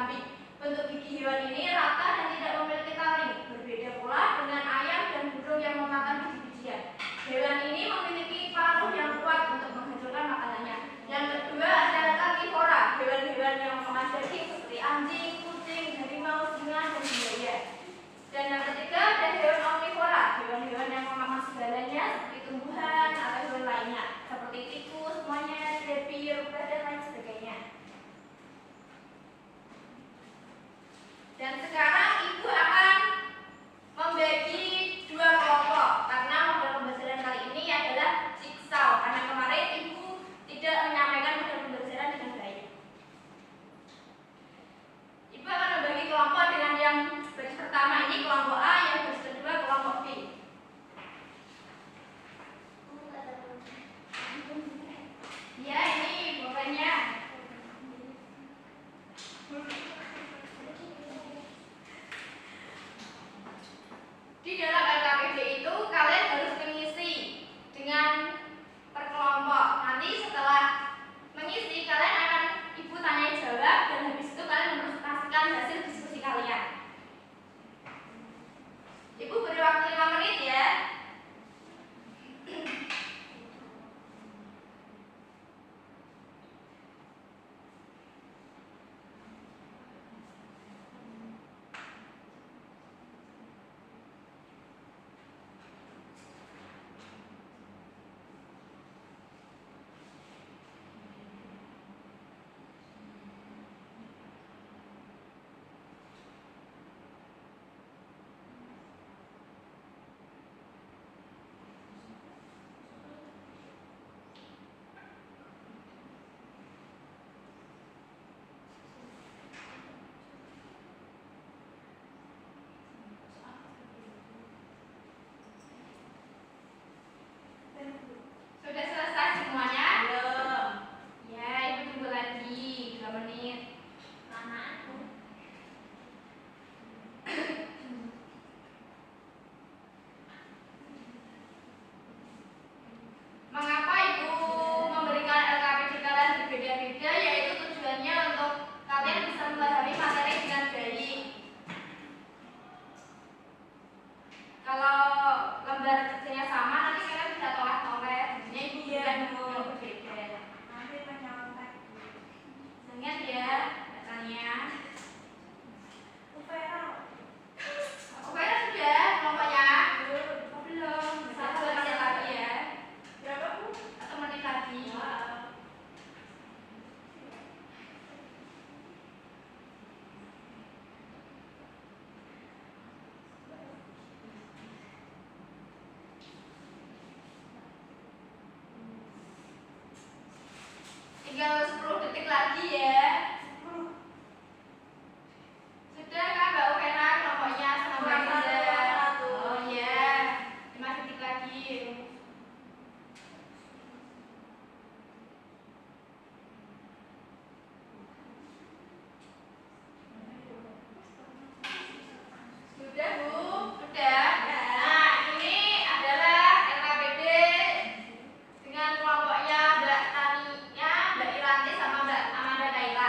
kambing. Bentuk gigi hewan ini rata dan tidak memiliki taring. Berbeda pula dengan ayam dan burung yang memakan biji-bijian. Hewan ini memiliki paruh yang kuat untuk menghancurkan makanannya. Yang kedua adalah karnivora, hewan-hewan yang memakan daging seperti anjing, kucing, harimau, singa, dan buaya. Dan yang ketiga ada hewan omnivora, hewan-hewan yang memakan segalanya seperti tumbuhan atau hewan lainnya, seperti tikus, monyet, babi, rubah, dan lain sebagainya. Dan sekarang Ibu akan membagi dua kelompok karena model pembelajaran kali ini adalah jigsaw. Karena kemarin Ibu tidak menyampaikan model pembelajaran dengan baik. Ibu akan membagi kelompok dengan yang baris pertama ini kelompok A, yang baris kedua kelompok B. Ya, ini pokoknya. Di dalam LKPD itu kalian harus mengisi dengan per kelompok. Nanti setelah mengisi kalian akan Ibu tanya jawab dan habis itu kalian mempresentasikan hasil diskusi kalian. Ibu beri waktu 5 menit ya. Sudah selesai semuanya? Belum. Ya, Ibu tunggu lagi 2 menit. Lama aku. Mengapa Ibu memberikan LKPD kalian berbeda-beda? Yaitu tujuannya untuk kalian bisa memahami materi dengan baik. Kalau lembar kerjanya sama, nanti kalian bisa tolak-tolak. Ini Ibu berikan yang berbeda. Nanti menyalahkan. Ingat ya, datanya. Upaya sudah kelompoknya? Belum. Satu menit lagi ya. Berapa Bu? 1 menit lagi. Tinggal 10 detik lagi ya. Sudah kan Mbak Uvena kelompoknya sama Mbak? Oh ya, 5 detik lagi. Sudah Bu? Sudah? Nah, ini adalah LKPD dengan kelompoknya Mbak Tania, Mbak Iranti sama Mbak Amanda Kaila.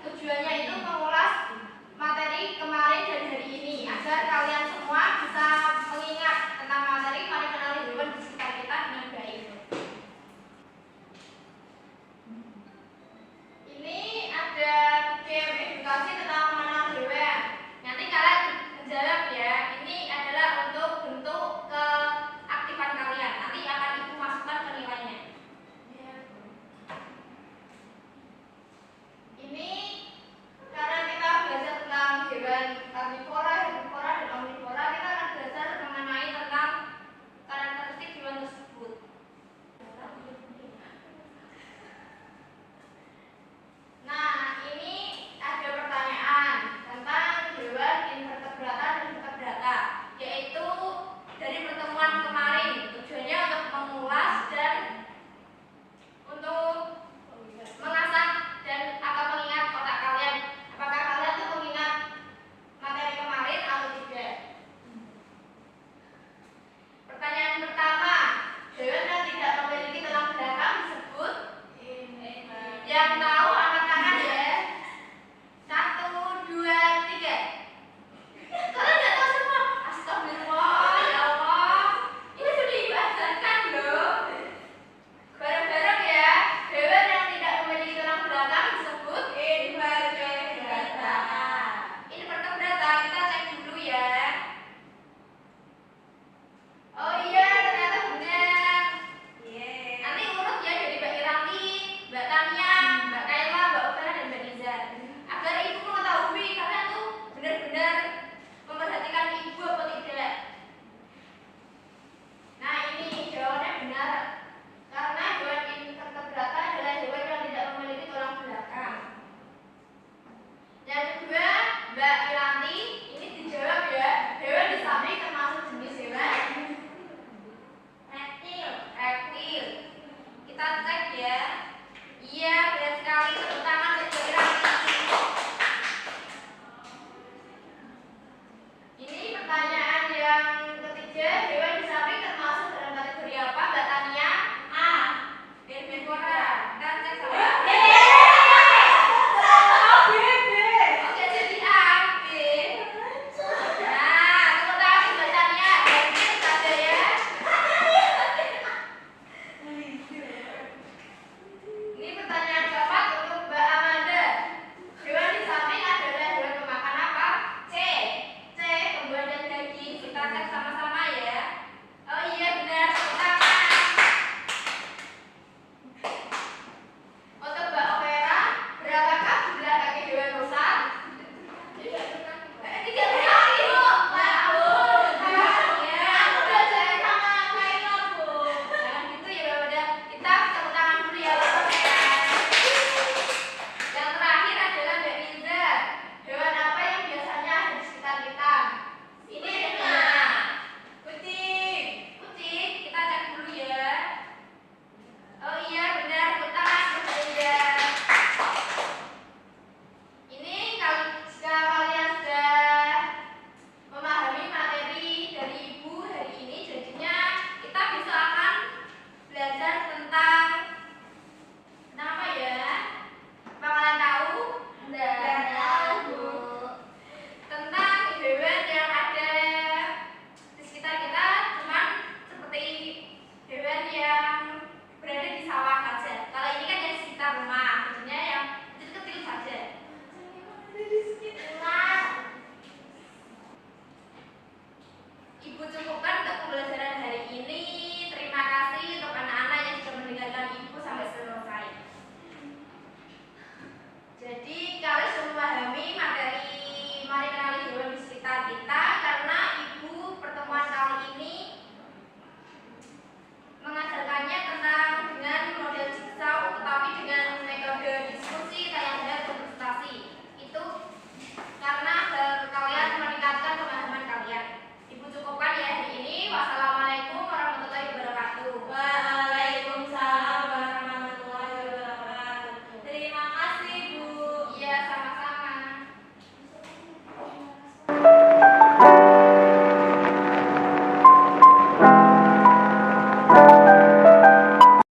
Tujuannya